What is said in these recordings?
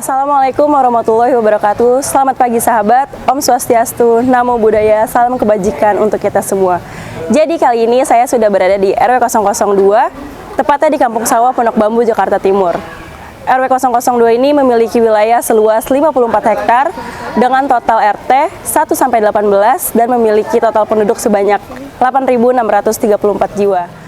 Assalamualaikum warahmatullahi wabarakatuh. Selamat pagi sahabat, Om Swastiastu, Namo Buddhaya, salam kebajikan untuk kita semua. Jadi kali ini saya sudah berada di RW 002, tepatnya di Kampung Sawah Pondok Bambu, Jakarta Timur. RW 002 ini memiliki wilayah seluas 54 hektar dengan total RT 1-18 dan memiliki total penduduk sebanyak 8.634 jiwa.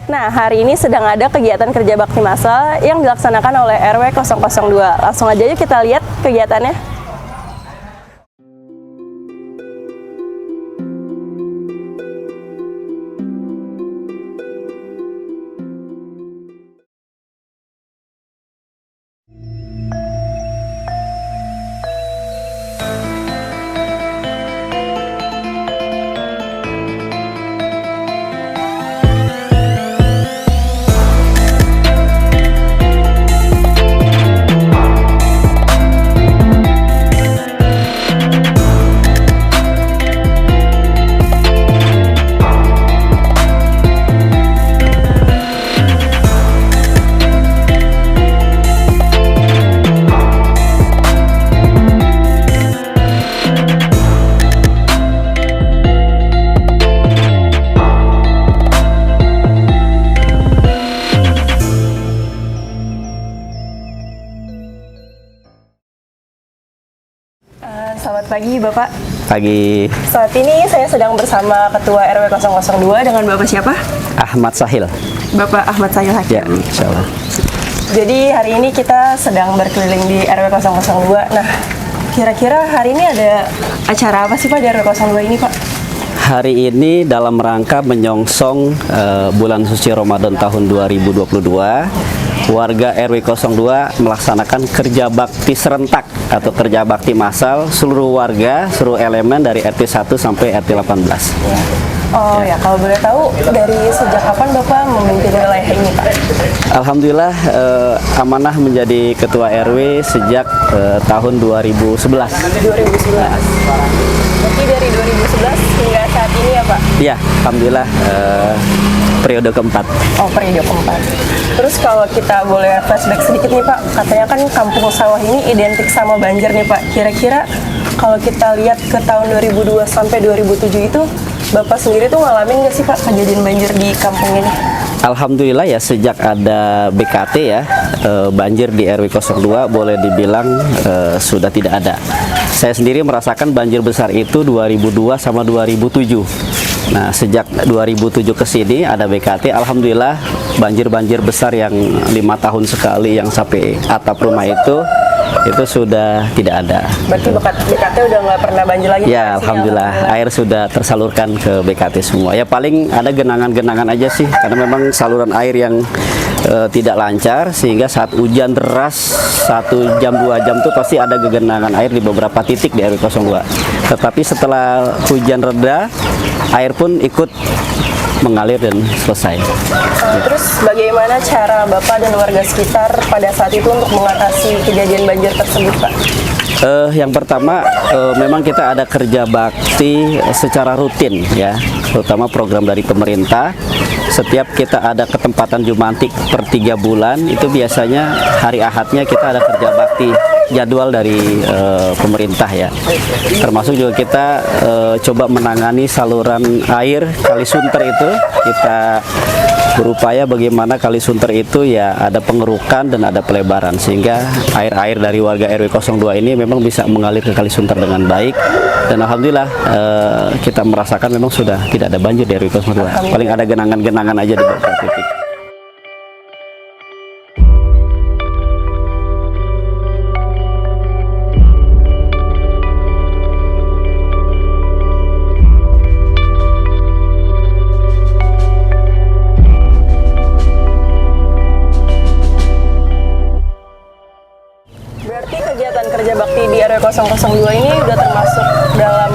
Nah, hari ini sedang ada kegiatan kerja bakti massal yang dilaksanakan oleh RW 002. Langsung aja yuk kita lihat kegiatannya. Selamat pagi Bapak. Pagi. Saat ini saya sedang bersama Ketua RW 002 dengan Bapak siapa? Ahmad Sahil. Bapak Ahmad Sahil Hakim. Ya, insya Allah. Jadi hari ini kita sedang berkeliling di RW 002. Nah, kira-kira hari ini ada acara apa sih Pak di RW 02 ini Pak? Hari ini dalam rangka menyongsong bulan suci Ramadan tahun 2022, warga RW 02 melaksanakan kerja bakti serentak atau kerja bakti massal seluruh warga, seluruh elemen dari RT 1 sampai RT 18. Ya. Oh ya, kalau boleh tahu dari sejak kapan Bapak memimpin wilayah ini Pak? Alhamdulillah amanah menjadi ketua RW sejak tahun 2011. 2011. Berarti dari 2011 hingga saat ini ya Pak? Iya, alhamdulillah periode keempat. Oh, periode keempat. Terus kalau kita boleh flashback sedikit nih Pak, katanya kan Kampung Sawah ini identik sama banjir nih Pak. Kira-kira kalau kita lihat ke tahun 2002 sampai 2007 itu, Bapak sendiri tuh ngalamin nggak sih Pak kejadian banjir di kampung ini? Alhamdulillah ya, sejak ada BKT ya, banjir di RW 02 boleh dibilang sudah tidak ada. Saya sendiri merasakan banjir besar itu 2002 sama 2007. Nah, sejak 2007 ke sini ada BKT, alhamdulillah banjir-banjir besar yang 5 tahun sekali yang sampai atap rumah itu sudah tidak ada. Berarti BKT udah nggak pernah banjir lagi? Ya, alhamdulillah air sudah tersalurkan ke BKT semua. Ya paling ada genangan-genangan aja sih, karena memang saluran air yang tidak lancar, sehingga saat hujan deras 1 jam 2 jam tuh pasti ada genangan air di beberapa titik di RW 02. Tetapi setelah hujan reda, air pun ikut mengalir dan selesai. Terus bagaimana cara Bapak dan warga sekitar pada saat itu untuk mengatasi kejadian banjir tersebut Pak? Yang pertama memang kita ada kerja bakti secara rutin ya, terutama program dari pemerintah. Setiap kita ada ketempatan Jumantik per 3 bulan, itu biasanya hari Ahadnya kita ada kerja bakti jadwal dari pemerintah ya. Termasuk juga kita coba menangani saluran air Kali Sunter itu. Kita berupaya bagaimana Kali Sunter itu ya ada pengerukan dan ada pelebaran, sehingga air-air dari warga RW 02 ini memang bisa mengalir ke Kali Sunter dengan baik. Dan alhamdulillah kita merasakan memang sudah tidak ada banjir di RW 02. Paling ada genangan-genangan aja di beberapa titik. Berarti kegiatan kerja bakti di RW 002 ini udah termasuk dalam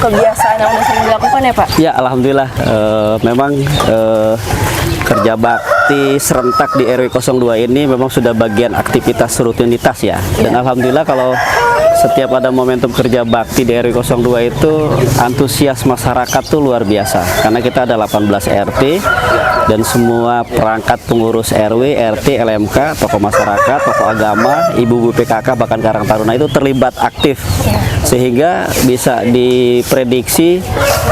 kebiasaan yang sudah sering dilakukan ya Pak? Ya, alhamdulillah memang kerja bakti serentak di RW 02 ini memang sudah bagian aktivitas rutinitas ya. Dan alhamdulillah kalau setiap ada momentum kerja bakti di RW 02 itu antusias masyarakat tuh luar biasa karena kita ada 18 RT dan semua perangkat pengurus RW, RT, LMK, tokoh masyarakat, tokoh agama, ibu-ibu PKK bahkan Karang Taruna itu terlibat aktif sehingga bisa diprediksi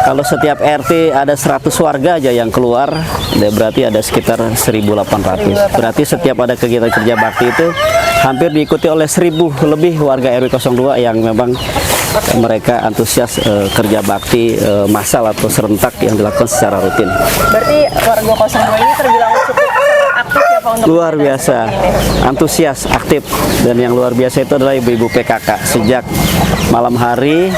kalau setiap RT ada 100 warga aja yang keluar berarti ada sekitar 1.800. Berarti setiap ada kegiatan kerja bakti itu hampir diikuti oleh 1.000 lebih warga RW 02 yang memang mereka antusias kerja bakti massal atau serentak yang dilakukan secara rutin. Berarti warga 02 ini terbilang cukup aktif ya Pak untuk Luar biasa, antusias, aktif, dan yang luar biasa itu adalah ibu-ibu PKK. Sejak malam hari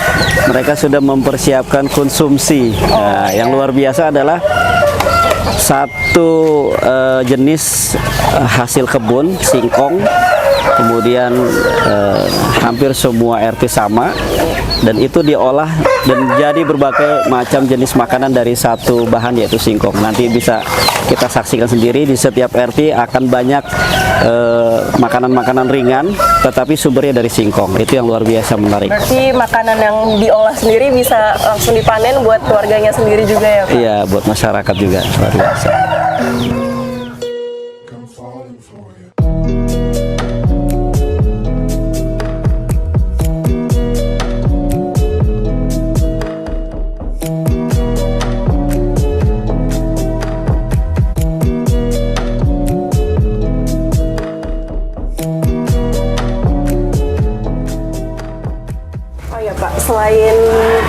mereka sudah mempersiapkan konsumsi. Nah, yang luar biasa adalah satu jenis hasil kebun singkong, kemudian hampir semua RT sama, dan itu diolah dan jadi berbagai macam jenis makanan dari satu bahan yaitu singkong. Nanti bisa kita saksikan sendiri di setiap RT akan banyak makanan-makanan ringan tetapi sumbernya dari singkong. Itu yang luar biasa menarik. Berarti makanan yang diolah sendiri bisa langsung dipanen buat keluarganya sendiri juga ya Pak? Iya, buat masyarakat juga luar biasa. Selain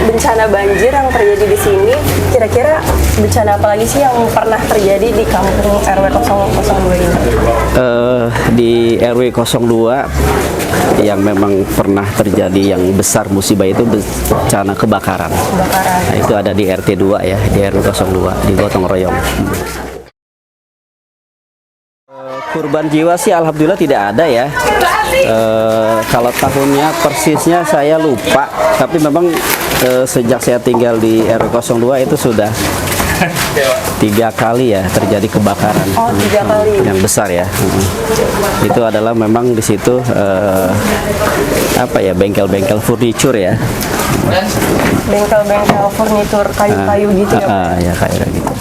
bencana banjir yang terjadi di sini, kira-kira bencana apa lagi sih yang pernah terjadi di kampung RW 002 ini? Di RW 02 yang memang pernah terjadi yang besar musibah itu bencana kebakaran. Nah, itu ada di RT 2 ya, di RW 02 di Gotong Royong. Kurban jiwa sih alhamdulillah tidak ada ya. Kalau tahunnya persisnya saya lupa, tapi memang sejak saya tinggal di RW 02 itu sudah 3 kali ya terjadi kebakaran. Oh, 3 kali. Yang besar ya. Itu adalah memang di situ apa ya, bengkel-bengkel furniture ya. Bengkel-bengkel furnitur kayu-kayu gitu ya Pak? Ya kayak gitu.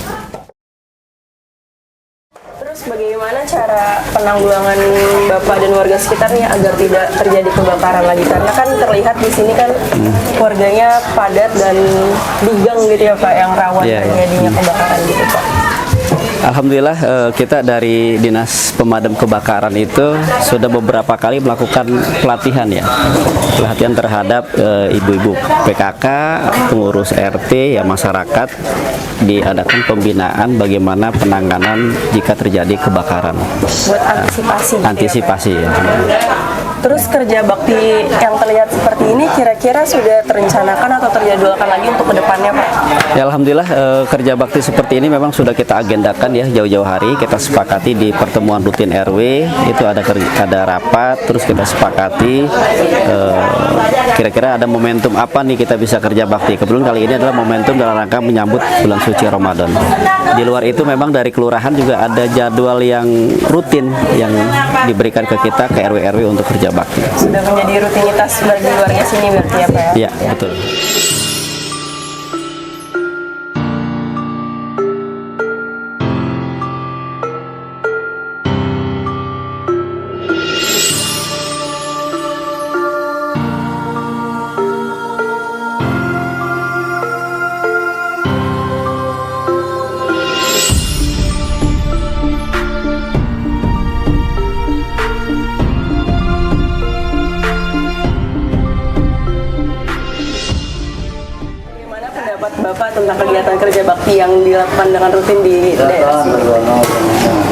Bagaimana cara penanggulangan Bapak dan warga sekitarnya agar tidak terjadi kebakaran lagi? Karena kan terlihat di sini kan warganya padat dan di gang gitu ya Pak, yang rawan terjadinya kebakaran gitu Pak. Alhamdulillah kita dari Dinas Pemadam Kebakaran itu sudah beberapa kali melakukan pelatihan ya, pelatihan terhadap ibu-ibu PKK, pengurus RT, ya masyarakat, diadakan pembinaan bagaimana penanganan jika terjadi kebakaran. Buat antisipasi. Antisipasi ya. Terus kerja bakti yang terlihat seperti ini kira-kira sudah terencanakan atau terjadwalkan lagi untuk kedepannya Pak? Ya alhamdulillah kerja bakti seperti ini memang sudah kita agendakan ya jauh-jauh hari. Kita sepakati di pertemuan rutin RW itu ada rapat, terus kita sepakati kira-kira ada momentum apa nih kita bisa kerja bakti. Kebetulan kali ini adalah momentum dalam rangka menyambut bulan suci Ramadan. Di luar itu memang dari kelurahan juga ada jadwal yang rutin yang diberikan ke kita ke RW-RW untuk kerja bakti. Sudah menjadi rutinitas bagi warga sini berarti ya Pak ya? Iya, betul. Bapak tentang kegiatan kerja bakti yang dilakukan dengan rutin di daerah sini?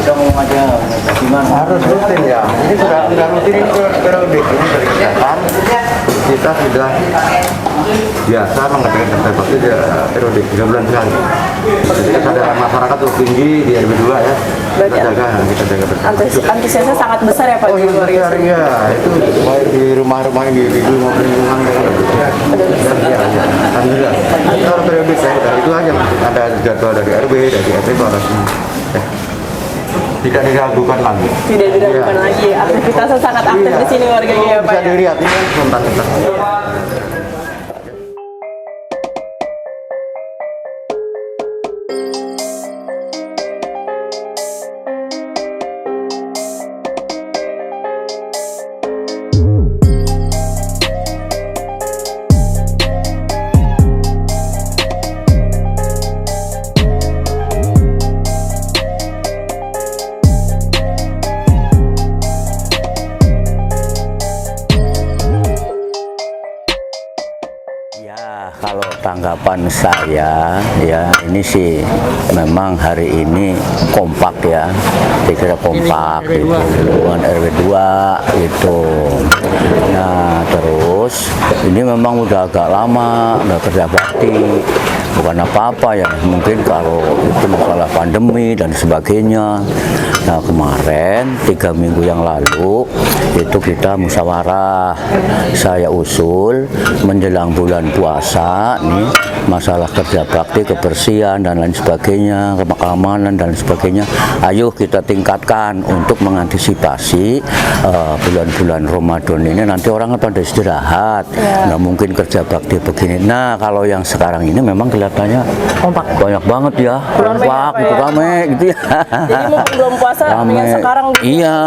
Kita mau aja gimana? Harus rutin ya. Ini sudah rutin ini periode ini dari kesehatan. Kita sudah biasa mengadakan kerja bakti di periode 3 bulan sekali. Jadi kesadaran masyarakat cukup tinggi di RW 2 ya. Berarti kita jaga bersama. antusiasnya sangat besar ya Pak? Oh iya besar ya. Itu baik di rumah-rumah individu maupun lingkungan ya. Alhamdulillah. Kalau periode saya itu aja ada jadwal dari RW, dari RT itu harus. tidak diragukan lagi. Tidak diragukan lagi. Aktivitasnya sangat aktif di sini warganya ya Pak. Bisa Ya? dilihat ini kan sebentar. Ya, kalau tanggapan saya ya ini sih memang hari ini kompak ya, saya kira kompak gitu, lingkungan RW 2 gitu. Nah terus ini memang udah agak lama nggak kerja bakti, bukan apa-apa ya, mungkin kalau itu masalah pandemi dan sebagainya. Nah kemarin 3 minggu yang lalu itu kita musyawarah, saya usul menjelang bulan puasa nih masalah kerja bakti, kebersihan dan lain sebagainya, keamanan dan sebagainya, ayo kita tingkatkan untuk mengantisipasi bulan-bulan Ramadan ini nanti orang pada istirahat, nggak mungkin kerja bakti begini. Nah kalau yang sekarang ini memang kelihatannya kompak, banyak banget ya, kompak gitu, rame gitu ya. Jadi mumpung belum puasa dengan sekarang gitu. Iya,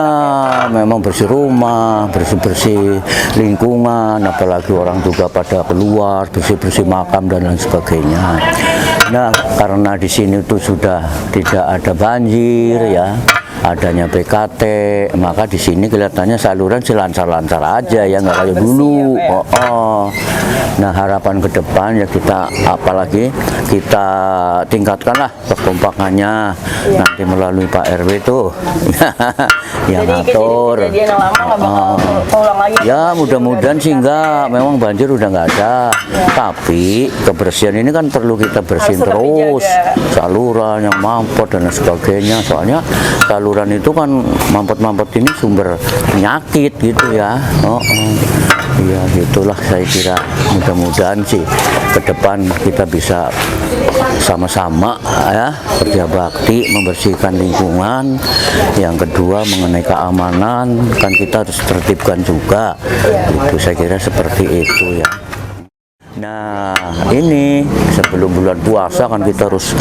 memang bersih rumah, bersih-bersih lingkungan, apalagi orang juga pada keluar, bersih-bersih makam dan lain sebagainya. Nah, karena di sini tuh sudah tidak ada banjir ya, adanya BKT, maka di sini kelihatannya saluran lancar-lancar aja ya, nggak kayak dulu. Nah harapan ke depan ya kita apalagi kita tingkatkanlah kekompakannya nanti melalui Pak RW tuh yang Jadi ngatur. kejadian yang lama nggak bakal keulang lagi. Ya mudah-mudahan sih enggak, memang banjir udah nggak ada. Tapi kebersihan ini kan perlu kita bersihin Harus tetap terus, dijaga. saluran yang mampet dan lain sebagainya. Soalnya saluran itu kan mampet-mampet ini sumber penyakit gitu ya. Iya gitulah saya kira, mudah-mudahan sih ke depan kita bisa sama-sama ya kerja bakti membersihkan lingkungan. Yang kedua mengenai keamanan kan kita harus tertibkan juga, itu saya kira seperti itu ya. Nah ini sebelum bulan puasa kan kita harus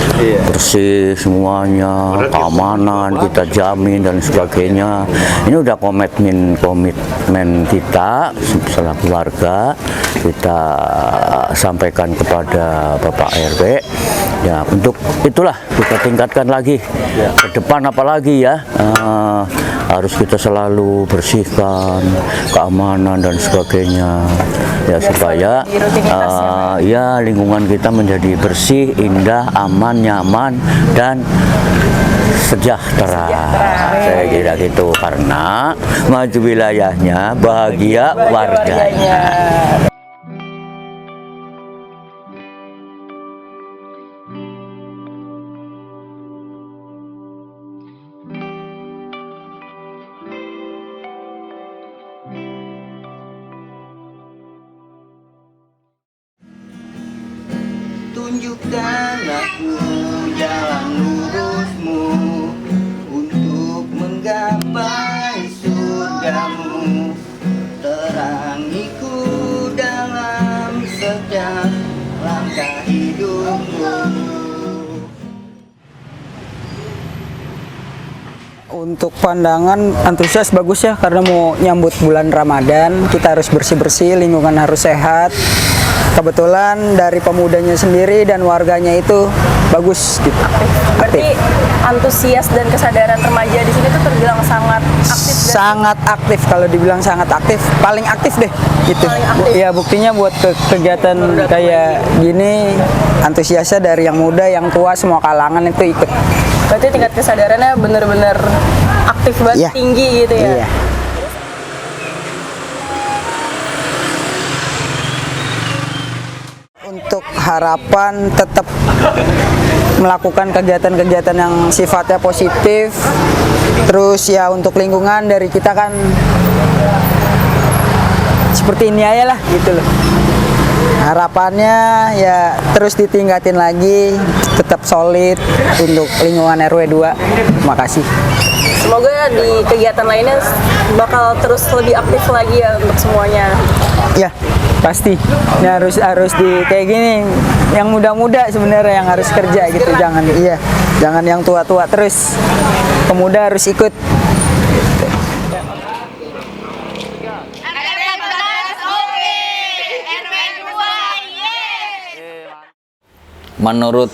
bersih semuanya, keamanan kita jamin dan sebagainya. Ini udah komitmen kita selaku warga, kita sampaikan kepada Bapak RW ya, untuk itulah kita tingkatkan lagi ke depan, apalagi ya harus kita selalu bersihkan keamanan dan sebagainya ya, supaya ya lingkungan kita menjadi bersih, indah, aman, nyaman dan sejahtera. Saya kira gitu, karena maju wilayahnya, bahagia warganya. Tunjukkan aku jalan lurusmu untuk menggapai surgamu. Terangiku dalam setiap langkah hidupmu. Untuk pandangan antusias bagus ya, karena mau nyambut bulan Ramadan, kita harus bersih-bersih, lingkungan harus sehat. Kebetulan dari pemudanya sendiri dan warganya itu bagus gitu. Berarti antusias dan kesadaran remaja di sini tuh terbilang sangat aktif. Sangat aktif, kalau dibilang sangat aktif, paling aktif deh gitu. Paling aktif. Ya buktinya buat kegiatan kayak gini, antusiasnya dari yang muda, yang tua, semua kalangan itu ikut. Berarti tingkat kesadarannya bener-bener aktif banget, Iya. tinggi gitu ya. Iya. Untuk harapan tetap melakukan kegiatan-kegiatan yang sifatnya positif. Terus ya untuk lingkungan dari kita kan seperti ini aja lah gitu loh. Harapannya ya terus ditingkatin lagi, tetap solid untuk lingkungan RW 2. Terima kasih. Semoga di kegiatan lainnya bakal terus lebih aktif lagi ya untuk semuanya. Ya, pasti. Ini harus di kayak gini. Yang muda-muda sebenarnya yang harus kerja gitu. Jangan yang tua-tua terus. Pemuda harus ikut. Menurut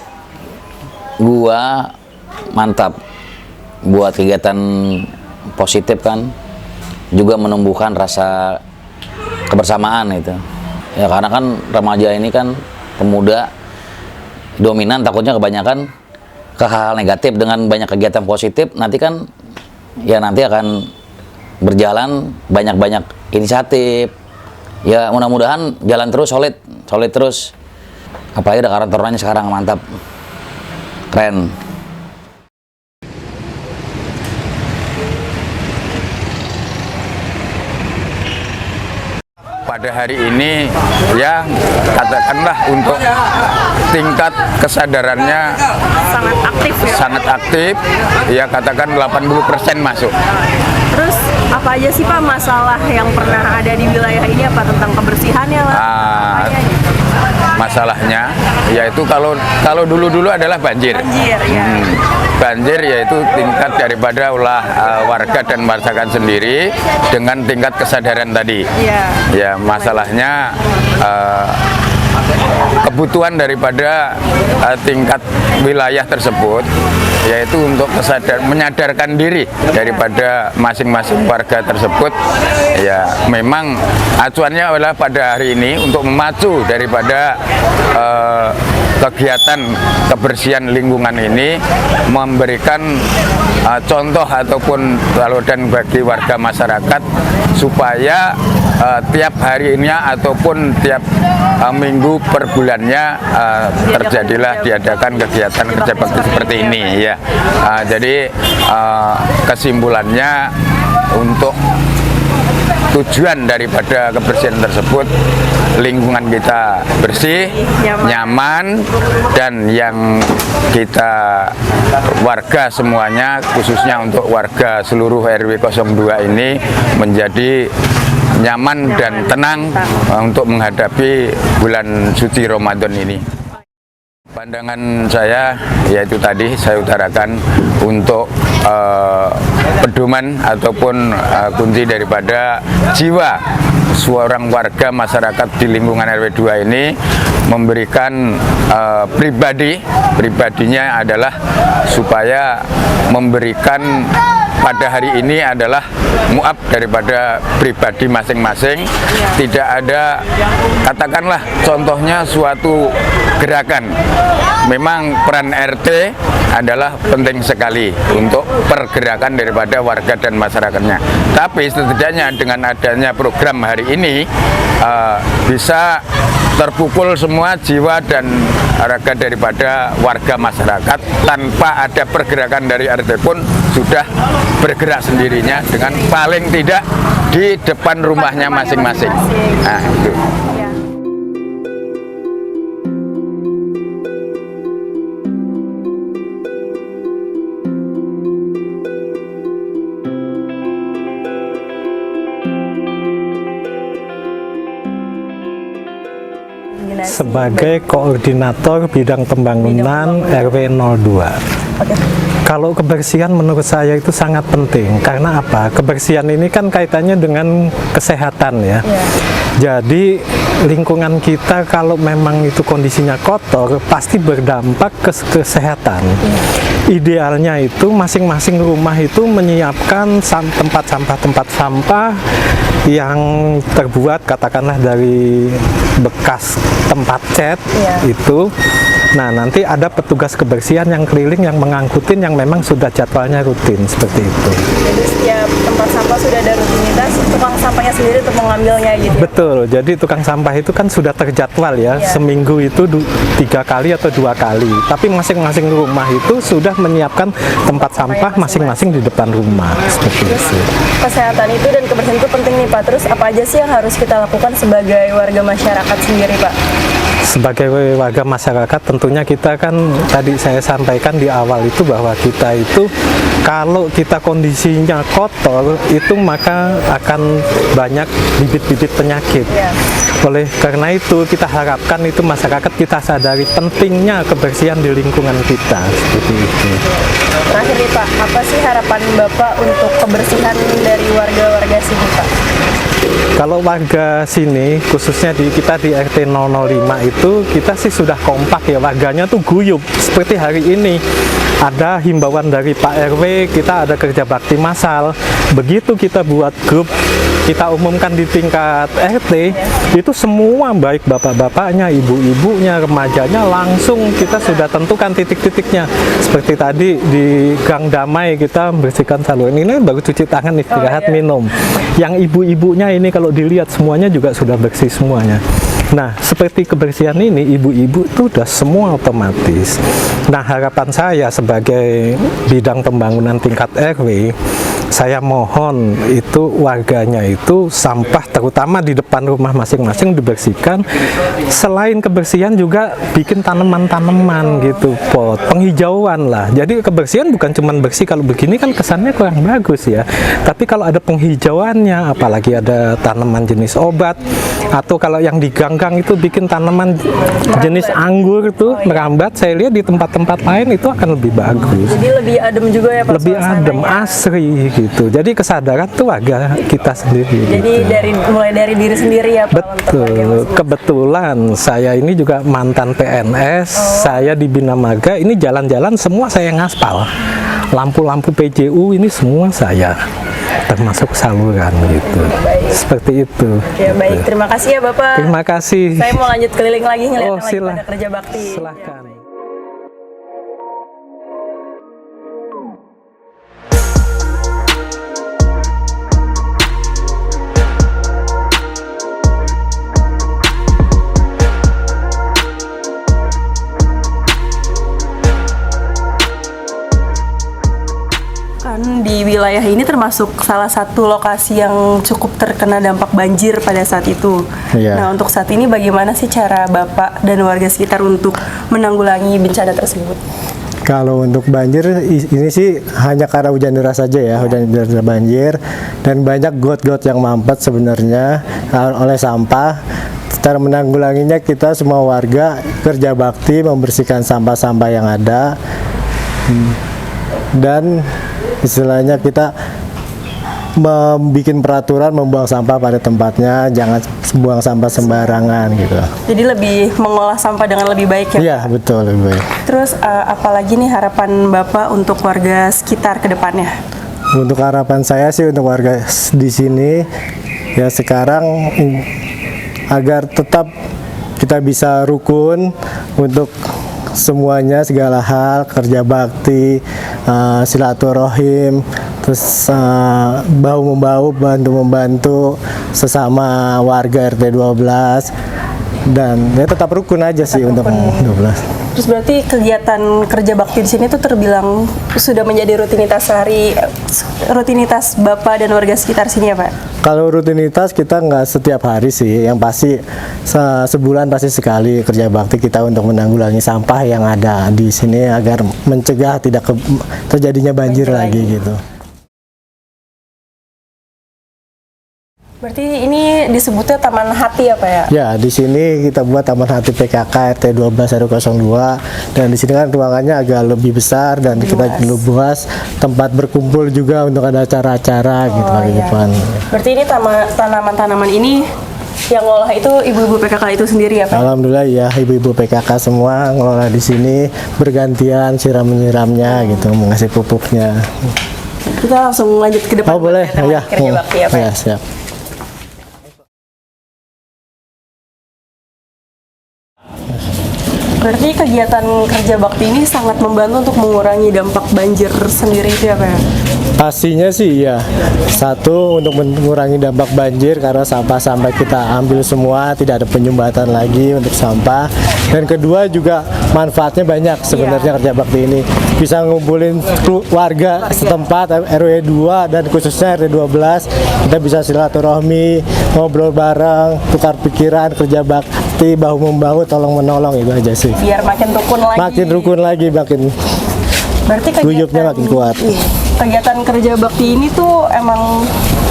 gua mantap, buat kegiatan positif kan, juga menumbuhkan rasa kebersamaan itu ya, karena kan remaja ini kan pemuda dominan, takutnya kebanyakan ke hal negatif. Dengan banyak kegiatan positif nanti kan ya nanti akan berjalan banyak inisiatif ya, mudah-mudahan jalan terus, solid terus. Apalagi ada karakternya sekarang, mantap, keren. Pada hari ini ya katakanlah untuk tingkat kesadarannya sangat aktif ya, katakan 80% masuk. Terus apa aja sih Pak masalah yang pernah ada di wilayah ini, apa tentang kebersihannya lah? Masalahnya yaitu kalau dulu adalah banjir. Banjir yaitu tingkat daripada warga dan masyarakat sendiri dengan tingkat kesadaran tadi. Ya, masalahnya kebutuhan daripada tingkat wilayah tersebut yaitu untuk menyadarkan diri daripada masing-masing warga tersebut. Ya, memang acuannya adalah pada hari ini untuk memacu daripada kegiatan kebersihan lingkungan ini, memberikan contoh ataupun teladan bagi warga masyarakat supaya tiap harinya ataupun tiap minggu per bulannya diadakan kegiatan kerja bakti seperti ini ya. Jadi kesimpulannya, untuk tujuan daripada kebersihan tersebut, lingkungan kita bersih, nyaman, dan yang kita warga semuanya, khususnya untuk warga seluruh RW 02 ini menjadi nyaman dan tenang untuk menghadapi bulan suci Ramadan ini. Pandangan saya yaitu tadi saya utarakan, untuk pedoman ataupun kunci daripada jiwa seorang warga masyarakat di lingkungan RW 2 ini, memberikan pribadinya adalah supaya memberikan pada hari ini adalah mu'ab daripada pribadi masing-masing. Tidak ada, katakanlah contohnya suatu gerakan, memang peran RT adalah penting sekali untuk pergerakan daripada warga dan masyarakatnya. Tapi setidaknya dengan adanya program hari ini bisa terpukul semua jiwa dan raga daripada warga masyarakat, tanpa ada pergerakan dari RT pun sudah bergerak sendirinya dengan paling tidak di depan rumahnya masing-masing. Nah, itu. Sebagai koordinator bidang pembangunan RW 02. Kalau kebersihan menurut saya itu sangat penting. Karena apa? Kebersihan ini kan kaitannya dengan kesehatan ya. Jadi lingkungan kita kalau memang itu kondisinya kotor, pasti berdampak ke kesehatan. Idealnya itu masing-masing rumah itu menyiapkan tempat sampah yang terbuat katakanlah dari bekas tempat cat itu. Nah, nanti ada petugas kebersihan yang keliling yang mengangkutin, yang memang sudah jadwalnya rutin seperti itu. Jadi setiap tempat sampah sudah ada rutinitas, tukang sampahnya sendiri untuk mengambilnya gitu. Betul, jadi tukang sampah itu kan sudah terjadwal ya, seminggu itu 3 kali atau 2 kali. Tapi masing-masing rumah itu sudah menyiapkan tempat sampah masing-masing di depan rumah seperti itu. Kesehatan itu dan kebersihan itu penting nih Pak. Terus apa aja sih yang harus kita lakukan sebagai warga masyarakat sendiri Pak? sebagai warga masyarakat tentunya kita kan tadi saya sampaikan di awal itu bahwa kita itu kalau kita kondisinya kotor itu maka akan banyak bibit-bibit penyakit. Oleh karena itu kita harapkan itu masyarakat kita sadari pentingnya kebersihan di lingkungan kita seperti itu. Terakhir nih Pak, apa sih harapan Bapak untuk kebersihan dari warga-warga sini Pak? Kalau warga sini, khususnya kita di RT 005 itu, kita sih sudah kompak ya, warganya tuh guyup. Seperti hari ini, ada himbauan dari Pak RW, kita ada kerja bakti massal. Begitu kita buat grup, kita umumkan di tingkat RT, itu semua baik bapak-bapaknya, ibu-ibunya, remajanya, langsung kita sudah tentukan titik-titiknya. Seperti tadi di Gang Damai kita bersihkan saluran, ini baru cuci tangan, istirahat, minum. Yang ibu-ibunya ini kalau dilihat semuanya juga sudah bersih semuanya. Nah, seperti kebersihan ini, ibu-ibu itu udah semua otomatis. Nah, harapan saya sebagai bidang pembangunan tingkat RW, saya mohon itu warganya itu sampah terutama di depan rumah masing-masing dibersihkan. Selain kebersihan juga bikin tanaman-tanaman gitu, pot, penghijauan lah. Jadi kebersihan bukan cuma bersih, kalau begini kan kesannya kurang bagus ya. Tapi kalau ada penghijauannya, apalagi ada tanaman jenis obat, atau kalau yang di gang-gang itu bikin tanaman jenis anggur tuh merambat, saya lihat di tempat-tempat lain itu akan lebih bagus. Jadi lebih adem juga ya Pak? Lebih adem, asri gitu. Jadi kesadaran tuh warga kita sendiri. Jadi gitu. mulai dari diri sendiri ya Pak? Betul. Kebetulan saya ini juga mantan PNS, saya di Bina Marga, ini jalan-jalan semua saya ngaspal. Lampu-lampu PJU ini semua saya, termasuk saluran gitu. Seperti itu. Ya baik, terima kasih ya Bapak. Terima kasih. Saya mau lanjut keliling lagi ngeliat lagi silah. pada kerja bakti. Silahkan. Kan di wilayah ini termasuk salah satu lokasi yang cukup terkena dampak banjir pada saat itu. Iya. Nah, untuk saat ini bagaimana sih cara Bapak dan warga sekitar untuk menanggulangi bencana tersebut? Kalau untuk banjir ini sih hanya karena hujan deras saja ya, hujan deras banjir, dan banyak got-got yang mampet sebenarnya oleh sampah. Cara menanggulanginya kita semua warga kerja bakti membersihkan sampah-sampah yang ada, dan istilahnya kita membuat peraturan membuang sampah pada tempatnya, jangan buang sampah sembarangan gitu. Jadi lebih mengolah sampah dengan lebih baik ya? Iya betul, lebih baik. Terus apalagi nih harapan Bapak untuk warga sekitar ke depannya? Untuk harapan saya sih untuk warga di sini ya sekarang agar tetap kita bisa rukun untuk semuanya, segala hal, kerja bakti, silaturahim, terus bahu-membahu, bantu-membantu sesama warga RT 12, dan ya tetap rukun aja sih untuk 12. Terus berarti kegiatan kerja bakti di sini tuh terbilang sudah menjadi rutinitas rutinitas Bapak dan warga sekitar sini ya Pak? Kalau rutinitas kita nggak setiap hari sih, yang pasti sebulan pasti sekali kerja bakti kita untuk menanggulangi sampah yang ada di sini agar mencegah tidak terjadinya banjir lagi gitu. Berarti ini disebutnya Taman Hati ya Pak ya? Ya, di sini kita buat Taman Hati PKK RT 12 RW 02, dan di sini kan ruangannya agak lebih besar dan kita lebih luas, tempat berkumpul juga untuk ada acara-acara gitu di depan. Berarti ini tanaman-tanaman ini yang ngolah itu ibu-ibu PKK itu sendiri ya Pak? Alhamdulillah ya, ibu-ibu PKK semua ngelola di sini, bergantian siram-menyiramnya gitu, mengasih pupuknya. Kita langsung lanjut ke depan. Oh boleh, ya. Kerja bakti ya Pak? Ya, siap. Berarti kegiatan kerja bakti ini sangat membantu untuk mengurangi dampak banjir sendiri itu ya Pak? Pastinya sih ya. Satu, untuk mengurangi dampak banjir karena sampah-sampah kita ambil semua, tidak ada penyumbatan lagi untuk sampah. Dan kedua juga manfaatnya banyak sebenarnya kerja bakti ini. Bisa ngumpulin warga setempat RW 2 dan khususnya RW 12. Kita bisa silaturahmi, ngobrol bareng, tukar pikiran, kerja bakti, bakti, bahu membahu, tolong menolong, itu aja sih. Biar makin rukun lagi. Makin rukun lagi, makin Berarti guyupnya makin kuat. Kegiatan kerja bakti ini tuh emang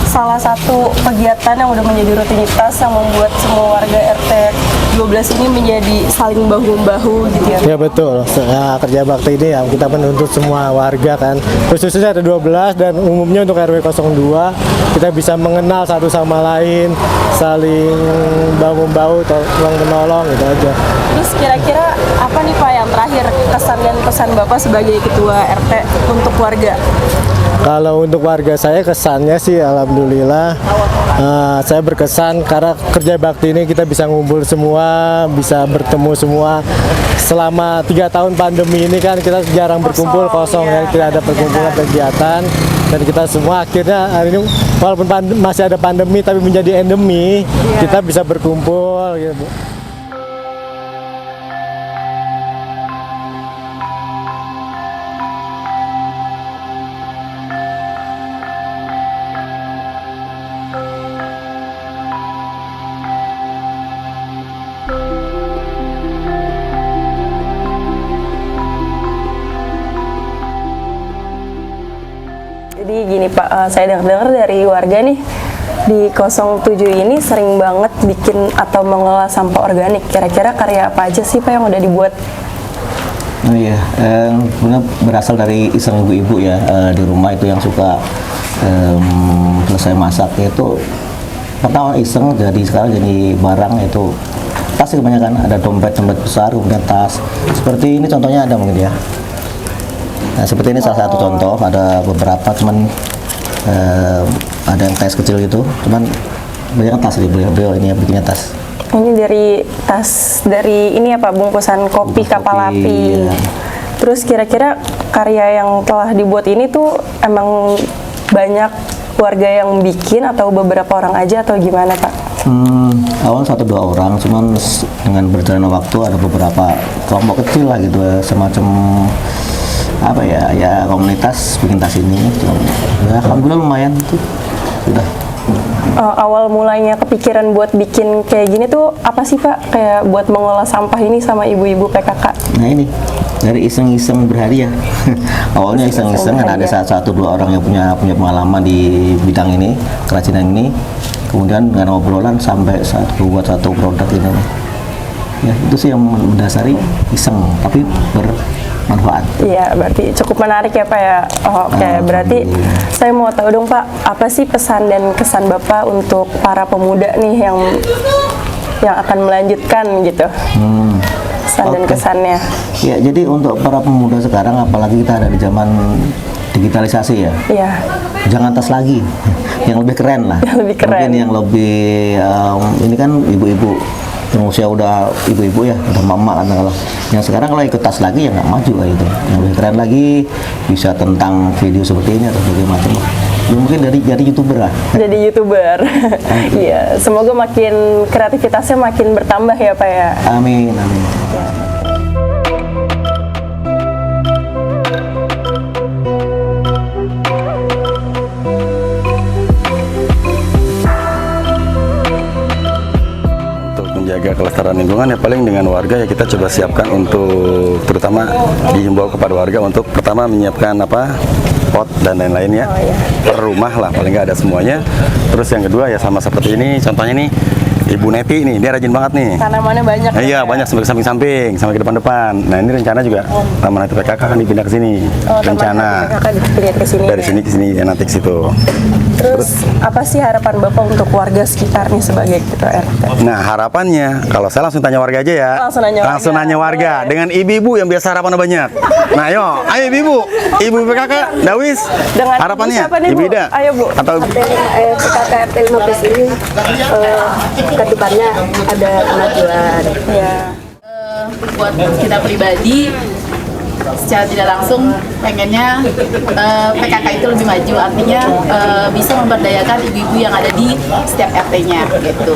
salah satu kegiatan yang udah menjadi rutinitas yang membuat semua warga RT 12 ini menjadi saling bahu-membahu gitu ya. Ya betul, nah, kerja bakti ini ya kita menuntut semua warga kan, khususnya ada 12 dan umumnya untuk RW 02 kita bisa mengenal satu sama lain, saling bahu-membahu, tolong menolong, gitu aja. Terus kira-kira apa nih Pak yang terakhir kesan dan pesan Bapak sebagai ketua RT untuk warga? Kalau untuk warga saya kesannya sih alhamdulillah saya berkesan karena kerja bakti ini kita bisa ngumpul semua, bisa bertemu semua. Selama 3 tahun pandemi ini kan kita jarang berkumpul, kosong ya, tidak ada perkumpulan kegiatan, dan kita semua akhirnya hari ini walaupun masih ada pandemi tapi menjadi endemi, kita bisa berkumpul gitu. Jadi gini Pak, saya dengar-dengar dari warga nih di 07 ini sering banget bikin atau mengelola sampah organik. Kira-kira karya apa aja sih Pak yang udah dibuat? Oh iya, sebenarnya berasal dari iseng ibu-ibu ya di rumah itu yang suka selesai masak itu pertama iseng, jadi sekarang jadi barang itu tas kebanyakan, ada dompet besar, kemudian tas seperti ini contohnya ada mungkin ya. Nah, seperti ini salah satu contoh, ada beberapa cuman ada yang tas kecil gitu, cuman banyak tas beliau ini yang bikinnya tas. Ini dari tas, dari ini apa, bungkusan kopi kapal api. Ya. Terus kira-kira karya yang telah dibuat ini tuh emang banyak warga yang bikin atau beberapa orang aja atau gimana Pak? Awal 1-2 orang, cuman dengan berjalannya waktu ada beberapa kelompok kecil lah gitu, semacam apa ya komunitas bikin tas ini. Ya, alhamdulillah lumayan tuh sudah. Awal mulanya kepikiran buat bikin kayak gini tuh apa sih Pak? Kayak buat mengolah sampah ini sama ibu-ibu PKK. Nah ini dari iseng-iseng berhari ya. Awalnya iseng-iseng, ada 1-2 orang yang punya pengalaman di bidang ini, kerajinan ini. Kemudian dengan obrolan sampai buat satu produk ini. Ya itu sih yang mendasari iseng tapi bermanfaat. Iya, berarti cukup menarik ya Pak ya. Oke, berarti saya mau tahu dong Pak, apa sih pesan dan kesan Bapak untuk para pemuda nih yang akan melanjutkan gitu? Pesan dan kesannya. Ya, jadi untuk para pemuda sekarang, apalagi kita ada di zaman digitalisasi ya. Iya. Jangan tas lagi, yang lebih keren lah. Yang lebih keren. Mungkin yang lebih ini kan ibu-ibu yang usia udah ibu-ibu ya, udah mama kan kalau. Yang sekarang kalau ikut tas lagi ya nggak maju lah itu. Yang lebih keren lagi bisa tentang video seperti ini atau berbagai macam. Ya, mungkin dari YouTuber lah. Jadi YouTuber. Iya, semoga makin kreativitasnya makin bertambah ya Pak ya. Amin, amin. Menjaga kelestarian lingkungan ya paling dengan warga ya kita coba siapkan untuk, terutama dihimbau kepada warga untuk pertama menyiapkan pot dan lain-lainnya per rumah lah, paling nggak ada semuanya. Terus yang kedua ya sama seperti ini contohnya nih Ibu Neti nih, dia rajin banget nih. Tanamannya banyak. Iya, banyak sampai ke samping-samping, sampai ke depan-depan. Nah, ini rencana juga Taman Hati PKK akan dipindah ke sini. Rencana. Dari sini ke sini ya nanti ke situ. Terus apa sih harapan Bapak untuk warga sekitar nih sebagai ketua RT? Nah, harapannya kalau saya langsung tanya warga aja ya. Langsung nanya warga. Dengan ibu-ibu yang biasa harapannya banyak. Nah, ayo ibu-ibu, ibu PKK, Dawis. Dengan harapannya Ibu Ida. Ayo Bu. Atau PKK RT 15 ini kedepannya ada kemajuan. Ya. Buat kita pribadi secara tidak langsung pengennya PKK itu lebih maju, artinya bisa memberdayakan ibu-ibu yang ada di setiap RT-nya gitu.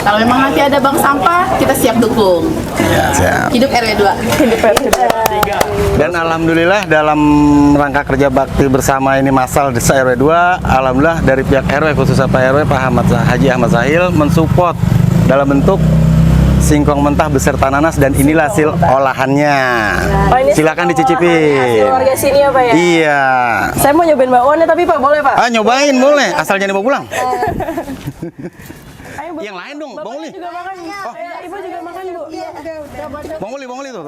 Kalau memang nanti ada bank sampah, kita siap dukung. Ya, siap. Hidup RW 2. Hidup RW 2. Dan alhamdulillah dalam rangka kerja bakti bersama ini masal desa RW 2, alhamdulillah dari pihak RW khususnya Pak RW Pak Haji Ahmad Zahil mensupport dalam bentuk singkong mentah beserta nanas dan inilah hasil olahannya. Oh, ini Silakan hasil dicicipin. warga sini ya Pak ya? Iya. Saya mau nyobain bakwannya tapi Pak boleh Pak? Ah, nyobain boleh, asal jangan dibawa pulang. Ayo, Bu. Yang lain dong, Bang Bapaknya Uli. juga makan. Ibu juga makan Bu. Bang Uli tuh.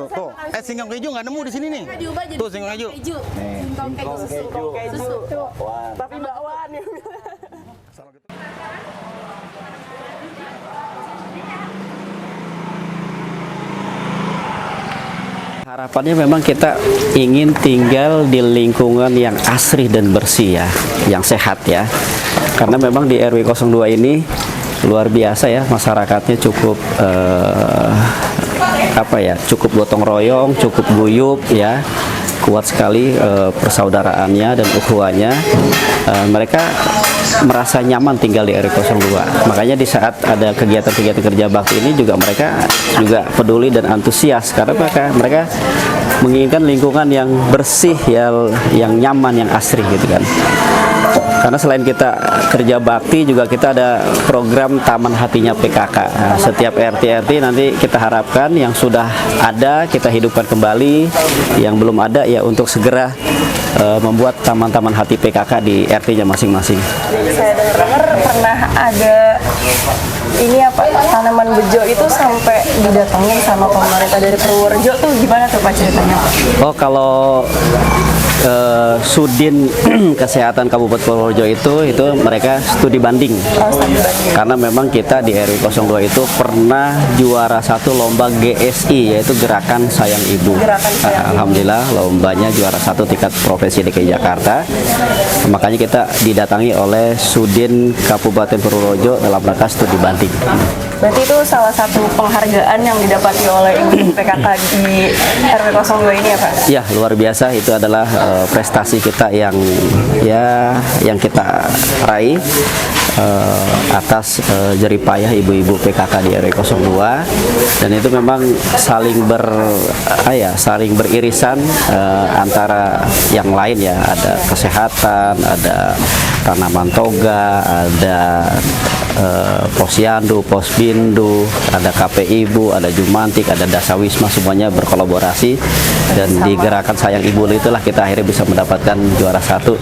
Singkong keju nggak nemu di sini nih. Diubah jadi Tuh singkong keju. singkong keju susu. Keju. Tapi bakwan. Harapannya memang kita ingin tinggal di lingkungan yang asri dan bersih ya, yang sehat ya. Karena memang di RW 02 ini luar biasa ya, masyarakatnya cukup cukup gotong royong, cukup guyup ya. Kuat sekali persaudaraannya dan ukhuwahnya. Mereka merasa nyaman tinggal di RW 02. Makanya di saat ada kegiatan-kegiatan kerja bakti ini juga mereka juga peduli dan antusias karena mereka menginginkan lingkungan yang bersih, yang nyaman, yang asri gitu kan. Karena selain kita kerja bakti juga kita ada program Taman Hatinya PKK. Nah, setiap RT nanti kita harapkan yang sudah ada kita hidupkan kembali, yang belum ada ya untuk segera membuat taman-taman hati PKK di RT-nya masing-masing. Saya dengar pernah ada ini apa tanaman bejo itu sampai didatengin sama pemerintah dari Purworejo tuh gimana tuh Pak ceritanya? Oh, kalau Sudin Kesehatan Kabupaten Purworejo itu mereka studi banding. Karena memang kita di RW 02 itu pernah juara 1 lomba GSI yaitu Gerakan Sayang Ibu. Alhamdulillah lombanya juara 1 tingkat Provinsi DKI Jakarta. Makanya kita didatangi oleh Sudin Kabupaten Purworejo dalam rangka studi banding. Berarti itu salah satu penghargaan yang didapati oleh ibu PKK di RW 02 ini ya Pak? Ya, luar biasa, itu adalah prestasi kita yang kita raih atas jeripayah ibu-ibu PKK di RW 02, dan itu memang saling beririsan antara yang lain ya, ada kesehatan, ada tanaman toga, ada posyandu, posbindu, ada KP Ibu, ada Jumantik, ada Dasawisma, semuanya berkolaborasi dan di Gerakan Sayang Ibu itulah kita akhirnya bisa mendapatkan juara 1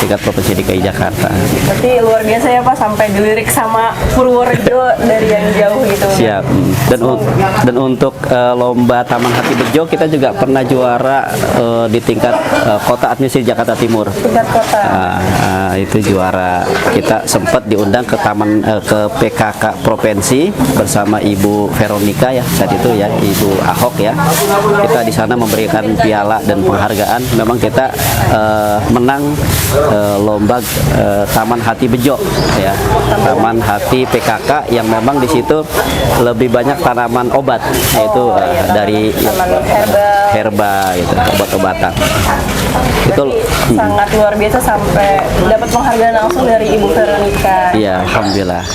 tingkat Provinsi DKI Jakarta. Berarti luar biasa ya Pak, sampai dilirik sama Purworejo dari yang jauh gitu. Siap. Dan untuk lomba Taman Hati Bejo kita juga pernah juara di tingkat Kota Administrasi Jakarta Timur. Tingkat kota. Itu juara. Kita sempat diundang ke ke PKK Provinsi bersama Ibu Veronica ya saat itu ya, Ibu Ahok ya. Kita di sana memberikan piala dan penghargaan. Memang kita menang lomba Taman Hati Bejo ya, Taman Hati PKK yang memang di situ lebih banyak tanaman obat, yaitu dari herba gitu, obat-obatan. Itu sangat luar biasa sampai dapat penghargaan langsung dari Ibu Veronica. Iya, alhamdulillah.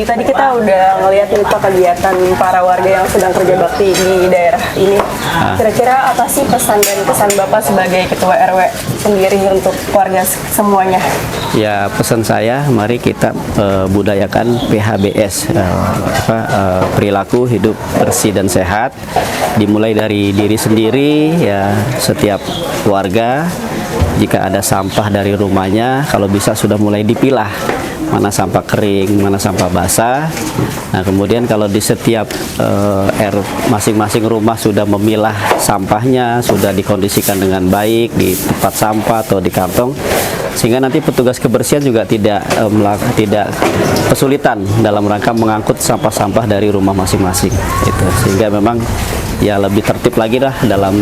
Tadi kita udah ngeliat nih Pak kegiatan para warga yang sedang kerja bakti di daerah ini. Kira-kira apa sih pesan dan kesan Bapak sebagai Ketua RW sendiri untuk warga semuanya? Ya, pesan saya, mari kita budayakan PHBS, perilaku hidup bersih dan sehat. Dimulai dari diri sendiri ya, setiap warga jika ada sampah dari rumahnya, kalau bisa sudah mulai dipilah. Mana sampah kering, mana sampah basah. Nah, kemudian kalau di setiap masing-masing rumah sudah memilah sampahnya, sudah dikondisikan dengan baik di tempat sampah atau di kantong, sehingga nanti petugas kebersihan juga tidak kesulitan dalam rangka mengangkut sampah-sampah dari rumah masing-masing. Itu sehingga memang ya lebih tertib lagi lah dalam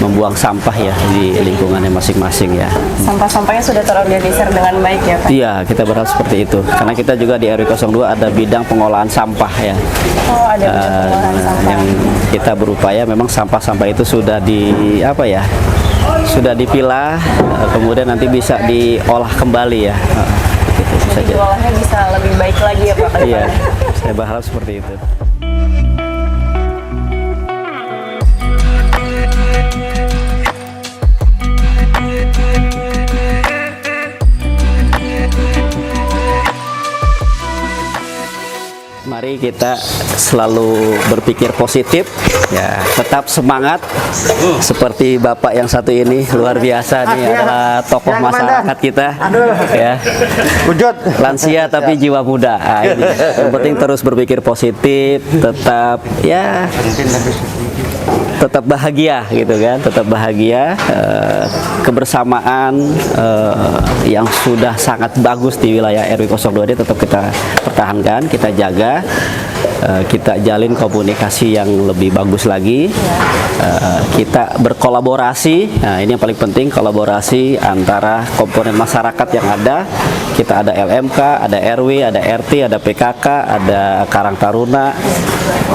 membuang sampah ya di lingkungannya masing-masing ya. Sampah-sampahnya sudah terorganisir dengan baik ya Pak? Iya, kita berharap seperti itu. Karena kita juga di RW 02 ada bidang pengolahan sampah ya. Oh, ada bidang pengolahan sampah. Yang kita berupaya memang sampah-sampah itu sudah sudah dipilah, kemudian nanti bisa diolah kembali ya. itu saja. Diolah bisa lebih baik lagi ya Pak ke Iya, depannya. saya berharap seperti itu. Mari kita selalu berpikir positif, ya, tetap semangat. Seperti Bapak yang satu ini luar biasa nih, adalah tokoh masyarakat kita, ya. Lansia tapi jiwa muda. Nah, ini. Yang penting terus berpikir positif, tetap ya, tetap bahagia gitu kan, tetap bahagia. Kebersamaan yang sudah sangat bagus di wilayah RW 02 ini tetap kita pertahankan, kita jaga, kita jalin komunikasi yang lebih bagus lagi, kita berkolaborasi. Nah, ini yang paling penting, kolaborasi antara komponen masyarakat yang ada. Kita ada LMK, ada RW, ada RT, ada PKK, ada Karang Taruna,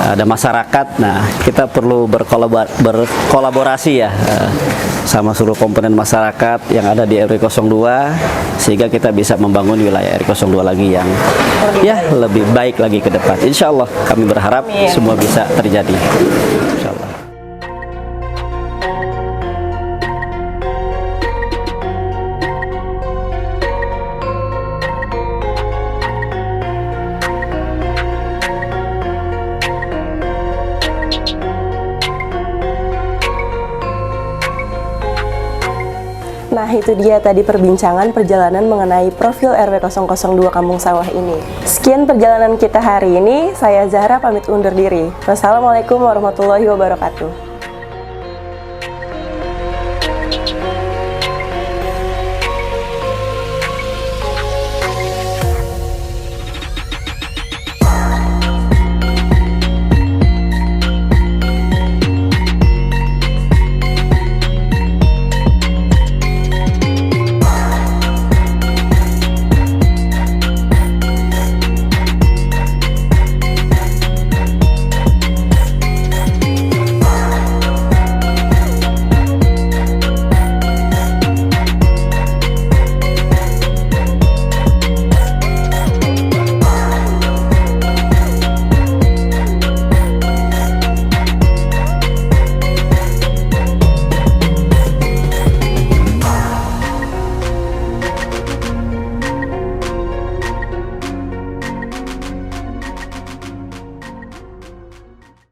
ada masyarakat. Nah, kita perlu berkolaborasi ya sama seluruh komponen masyarakat yang ada di RW 02, sehingga kita bisa membangun wilayah RW 02 lagi yang ya lebih baik lagi ke depan. Insya Allah kami berharap semua bisa terjadi. Insya Allah. Nah, itu dia tadi perbincangan perjalanan mengenai profil RW 002 Kampung Sawah ini. Sekian perjalanan kita hari ini, saya Zahra pamit undur diri. Wassalamualaikum warahmatullahi wabarakatuh.